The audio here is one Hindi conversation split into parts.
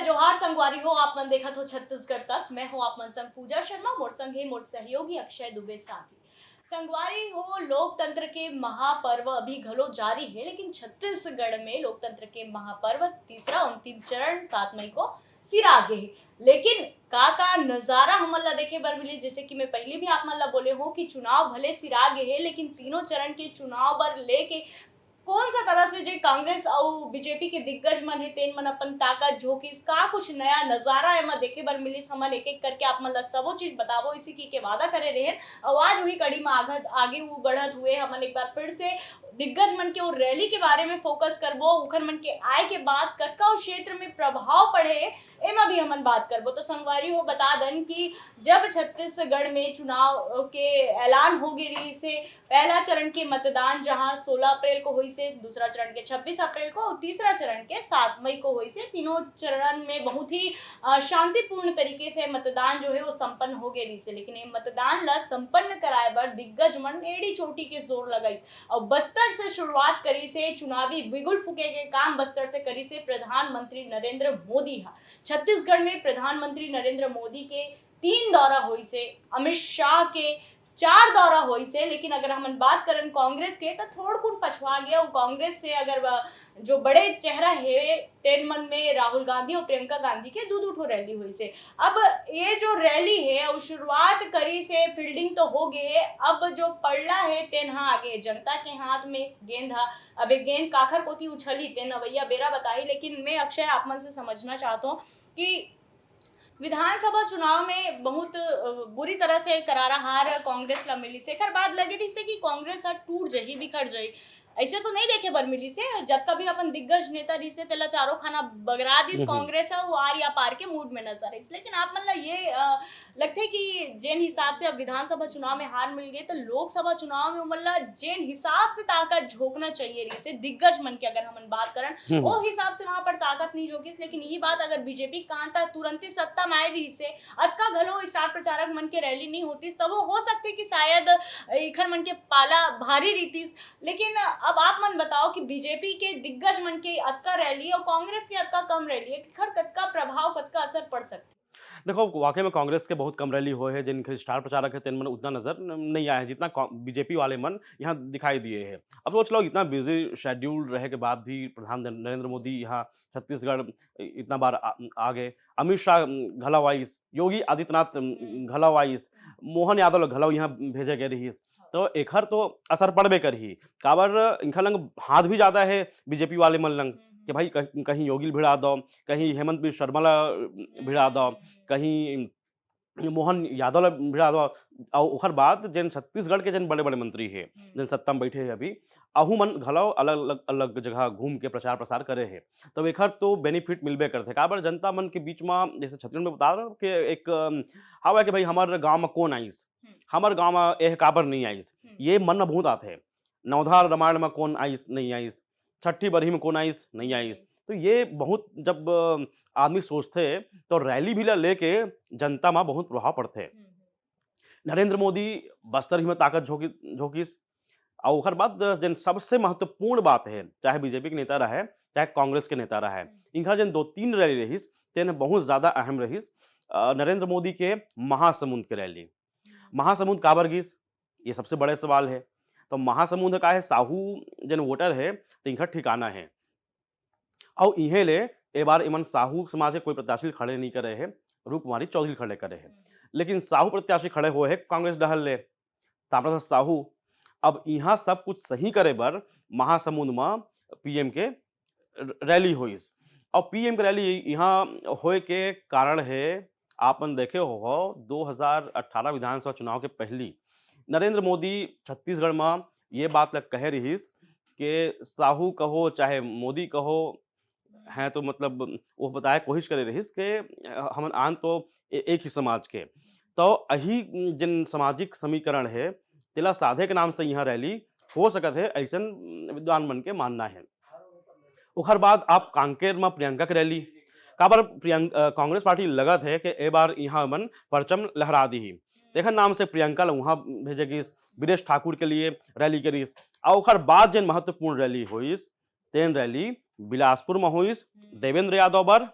जोहार संगवारी हो आप मन देखत हो छत्तीसगढ़ तक। मैं हूँ आप मन संग पूजा शर्मा, मोर संग है मोर सहयोगी अक्षय दुबे साथी। संगवारी हो, लोकतंत्र के महापर्व अभी घलो जारी है, लेकिन छत्तीसगढ़ में लोकतंत्र के महापर्व तीसरा अंतिम चरण 7 मई को सिरा गे है। लेकिन का नजारा हमन ला देखे बर मिले, जैसे कि मैं पहले भी आप मन ला बोले हो कि चुनाव भले सिरा गे है, लेकिन तीनों चरण के चुनाव बर लेके कौन सा तरह से जे कांग्रेस और बीजेपी के दिग्गज मन है तेन मन अपन ताकत झोंकिस का कुछ नया नजारा एमा देखे बर मिलिस। हमन एक एक करके आप मन ला सबो चीज बताबो इसी की वादा करे रहे। आवाज वही कड़ी में आगे वो बढ़त हुए हमन एक बार फिर से दिग्गज मन के और रैली के बारे में फोकस करबो। उखर मन के आय के बाद कतका क्षेत्र में प्रभाव पड़े एमा भी हमन बात करबो। तो संगवारी हो बता दन कि जब छत्तीसगढ़ में चुनाव के ऐलान हो गए रही से पहला चरण के मतदान जहां 16 अप्रैल को हुई से, दूसरा चरण के 26 अप्रैल को और तीसरा चरण के 7 मई को हुई से, तीनों चरण में बहुत ही शांतिपूर्ण तरीके से मतदान जो है वो संपन्न हो गए रही से। लेकिन ये मतदान ला संपन्न कराए बर दिग्गज मन एड़ी चोटी के जोर लगाई और बस्तर से शुरुआत करी से चुनावी बिगुल फूके के काम बस्तर से करी से प्रधानमंत्री नरेंद्र मोदी हा। छत्तीसगढ़ में प्रधानमंत्री नरेंद्र मोदी के 3 दौरा हुई से, अमित शाह के 4 दौरा हुई से। लेकिन अगर हम बात करें कांग्रेस के तो थोड़ कुन पछवा गया। कांग्रेस से अगर जो बड़े चेहरा है तेन मन में राहुल गांधी और प्रियंका गांधी के दो ठो रैली हुई से। अब ये जो रैली है और शुरुआत करी से फील्डिंग तो हो गए है, अब जो पड़ला है तेन हा आगे जनता के हाथ में गेंद हा। अब एक गेंद काखर कोती उछली तेन अवैया बेरा बताई। लेकिन मैं अक्षय आप मन से समझना चाहता हूँ कि विधानसभा चुनाव में बहुत बुरी तरह से करारा हार कांग्रेस ला मिली से। एकर बाद लगे रही से कि कांग्रेस हर टूट जही बिखर जही। ऐसे तो नहीं देखे बर मिली से, जब कभी अपन दिग्गज नेता रही से तेला चारों खाना बगरा दिस कांग्रेस है वो आर या पार के मूड में नजर है। लेकिन आप मन ला ये लगते कि जेन हिसाब से अब विधानसभा चुनाव में हार मिल गई तो लोकसभा चुनाव में मन ला जेन हिसाब से ताकत झोंकना चाहिए रही से दिग्गज मन के अगर हम बात करें वो हिसाब से वहां पर ताकत नहीं झोंकिस। लेकिन यही बात अगर बीजेपी कांता तुरंत ही सत्ता में आई रही से अतका घलो स्टार प्रचारक मन के रैली नहीं होती तब वो हो सकते कि शायद इखर मन के पाला भारी रीतिस। लेकिन अब आप मन बताओ कि बीजेपी के दिग्गज मन के अतका रैली और कांग्रेस के अतका कम रैली है, कतका प्रभाव कतका असर पड़ सकता। देखो, वाक़ई में कांग्रेस के बहुत कम रैली हुए हैं, जिनके स्टार प्रचारक हैं, तेन मन उतना नज़र नहीं आया है, जितना बीजेपी वाले मन यहाँ दिखाई दिए हैं। अब सोच लो, इतना बिज़ी शेड्यूल रहे के बाद भी प्रधान नरेंद्र मोदी यहाँ छत्तीसगढ़ इतना बार आ गए। अमित शाह घलौ आइस, योगी आदित्यनाथ घलौ आइस, मोहन यादव ल घलौ यहाँ भेजे गए रहिस। तो एखर तो असर पड़बे करही। काबर इनका लंग हाथ भी ज़्यादा है बीजेपी वाले मन लंग कि भाई कहीं योगी ल भिड़ा दो, कहीं हेमंत बिस्व शर्मा ल भिड़ा दो, कहीं मोहन यादव ला भिड़ा दो। और ओकर बाद जेन छत्तीसगढ़ के जेन बड़े-बड़े मंत्री हे, जेन सत्ता में बैठे हे अभी, अहू मन घलौ अलग-अलग अलग जगह घूम के प्रचार-प्रसार करे हे। तब एखर तो बेनिफिट मिलबे करथे। काबर जनता मन के बीच म जैसे छत्तीसगढ़ में बता रहा हूँ कि एक हावय कि भाई हमर गाँव में कौन आइस, हमर गाँव में एह काबर नहीं आइस, ये मन में बहुत आथे। नवधार रामायण में कौन आइस, नहीं आइस, छट्ठी बरही में कौन आइस, नहीं आइस। तो ये बहुत जब आदमी सोचथे तो रैली भी ल लेके जनता में बहुत प्रभाव पड़थे। नरेंद्र मोदी बस्तर ही में ताकत झोंकिस और ओकर बाद जेन सबसे महत्वपूर्ण बात है, चाहे बीजेपी के नेता रहे, चाहे कांग्रेस के नेता रहे, इनका जेन 2-3 रैली रहिस तेन बहुत ज़्यादा अहम रहिस। नरेंद्र मोदी के महासमुंद के रैली। महासमुंद काबर गिस? ये सबसे बड़े सवाल है। तो महासमुंद का है साहू जेन वोटर है, तिनकर ठिकाना है। और इहे ले ए बार इमन साहू समाज के कोई प्रत्याशी खड़े नहीं करे हैं, रूपकुमारी चौधरी खड़े करे हैं। लेकिन साहू प्रत्याशी खड़े हुए हैं कांग्रेस डहर ले, ताम्रध्वज साहू। अब इहाँ सब कुछ सही करे बर महासमुंद में पीएम के रैली होइस। और पीएम के रैली यहाँ होए के कारण है, आपन देखे हो 2018 विधानसभा चुनाव के पहली नरेंद्र मोदी छत्तीसगढ़ में ये बात ल कहे रहिस कि साहू कहो चाहे मोदी कहो हैं, तो मतलब वो बताए कोशिश करे रहिस कि हमन आन तो एक ही समाज के। तो अही जिन सामाजिक समीकरण है, तेला साधे के नाम से यहाँ रैली हो सकत है, ऐसन विद्वान मन के मानना है। ओकर बाद आप कांकेर में प्रियंका के रैली, काबर कांग्रेस पार्टी लगत है कि ए बार यहाँ मन परचम लहरा दीही। तेखर नाम से प्रियंका ल वहाँ भेजे गिस, ब्रिजेश ठाकुर के लिए रैली करिस। और ओकर बाद जेन महत्वपूर्ण रैली होइस, तेन रैली बिलासपुर में होइस, देवेंद्र यादव बर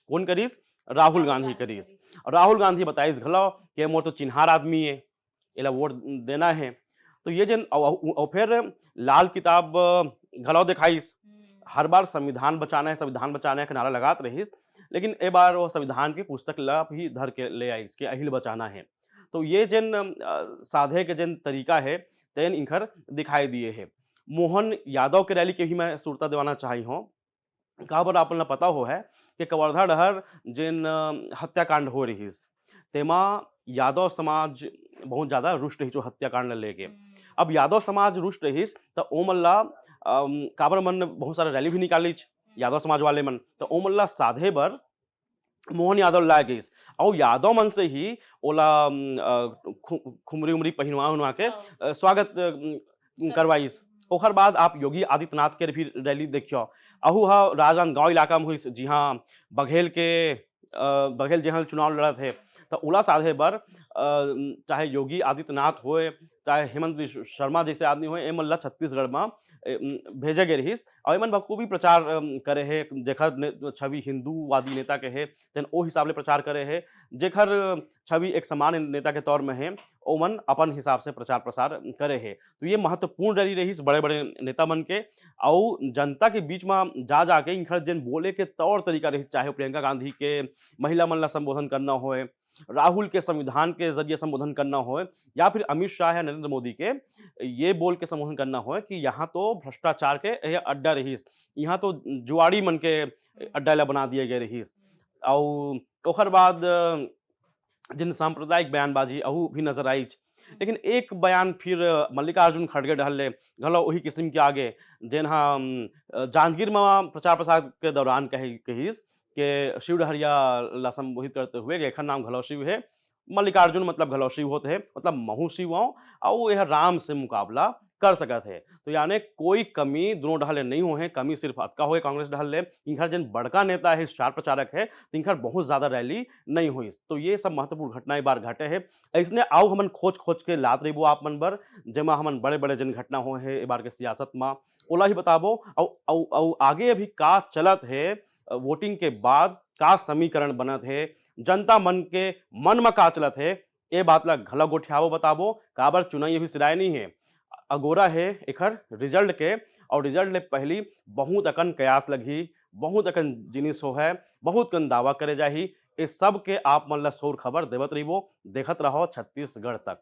कौन करीस? राहुल राहुल गांधी गांधी करीस। करी। और राहुल गांधी बताइस घलो कि मोर तो चिन्हार आदमी है, एला वोट देना है। तो ये जन और फिर लाल किताब घलो दिखाइस। हर बार संविधान बचाना है के नारा लगात रहिस, लेकिन ए बार वो संविधान की पुस्तक ला भी धर के ले आइस कि अहिल बचाना है। तो ये जन साधे के जन तरीका है, तेन इनकर दिखाई दिए है। मोहन यादव के रैली के भी मैं सुरता दिवाना चाही हूँ। कहाँ पर आपन ल पता हो है कि कवर्धा डहर जेन हत्याकांड हो रहिस, तेमा यादव समाज बहुत ज़्यादा रुष्ट रहिस ओ हत्याकांड ल लेके। अब यादव समाज रुष्ट रहिस त ओमन ला काबर मन बहुत सारा रैली भी निकालिच यादव समाज वाले मन, त ओमन ला साधे बर मोहन यादव लाए गइस और यादव मन से ही ओला खुमरी-उमरी पहिनवा-उहिनवा के स्वागत करवाइस। ओकर बाद आप योगी आदित्यनाथ के भी रैली देखियो। अहू ह राजनांदगांव इलाका में होइस जिहाँ बघेल जेहल चुनाव लड़त हे। त ओला साधे बर चाहे योगी आदित्यनाथ होए, चाहे हेमंत बिश्व शर्मा जैसे आदमी होए, एमन ल छत्तीसगढ़ म भेजे गे रहिस और एमन बखूबी प्रचार करे हे। जेखर छवि हिंदूवादी नेता के हे, तेन ओ हिसाब ले प्रचार करे हे। जेखर छवि एक सामान्य नेता के तौर में हे, ओमन अपन हिसाब से प्रचार-प्रसार करे हे। तो ये महत्वपूर्ण रैली रहिस बड़े-बड़े नेता मन के और जनता के बीच में जा के इनकर जेन बोले के तौर तरीका रहिस, चाहे प्रियंका गांधी के महिला मन ला संबोधन करना होए, राहुल के संविधान के ज़रिए संबोधन करना होए या फिर अमित शाह या नरेंद्र मोदी के ये बोल के संबोधन करना होए कि यहाँ तो भ्रष्टाचार के ये अड्डा रहिस, यहाँ तो जुआड़ी मन के अड्डा ला बना दिए गए रहिस। और ओकर बाद जिन सांप्रदायिक बयानबाजी अहू भी नज़र आइच। लेकिन एक बयान फिर मल्लिकार्जुन खड़गे डहर ले घलो वही किस्म के आगे जेन हा जांजगीर में प्रचार-प्रसार के दौरान कहिस कि शिव डहरिया ला संबोधित करते हुए कि एखर नाम घलो शिव है। मल्लिकार्जुन मतलब घलो शिव होत हे, मतलब महू शिव हवं और यह राम से मुकाबला कर सकत हे। तो यानी कोई कमी दोनों डहर ले नहीं होए हे, कमी सिर्फ अतका होए कांग्रेस डहर ले। इनकर जेन बड़का नेता हे, स्टार प्रचारक है, तिनकर बहुत ज़्यादा रैली नहीं होइस। तो ये सब महत्वपूर्ण घटना ए बार घटे हे। अइसने अउ हमन खोज-खोज के लात रहिबो आप मन बर, जेमा हमन बड़े-बड़े जेन घटना होए हे ए बार के सियासत म, ओला ही बताबो अउ आगे अभी का चलत हे वोटिंग के बाद का समीकरण बनत हे, जनता मन के मन म का चलत हे, ए बात ला घलौ गोठियाबो बताबो, काबर चुनाव अभी सिराए नहीं हे। अगोरा हे एखर रिजल्ट के और रिजल्ट ले पहिली बहुत अकन कयास लगही, बहुत अकन जिनिस होहै, बहुत कन दावा करे जाही। ए सब के आप मन ला सोर खबर देवत रहिबो, देखत रहो छत्तीसगढ़ तक।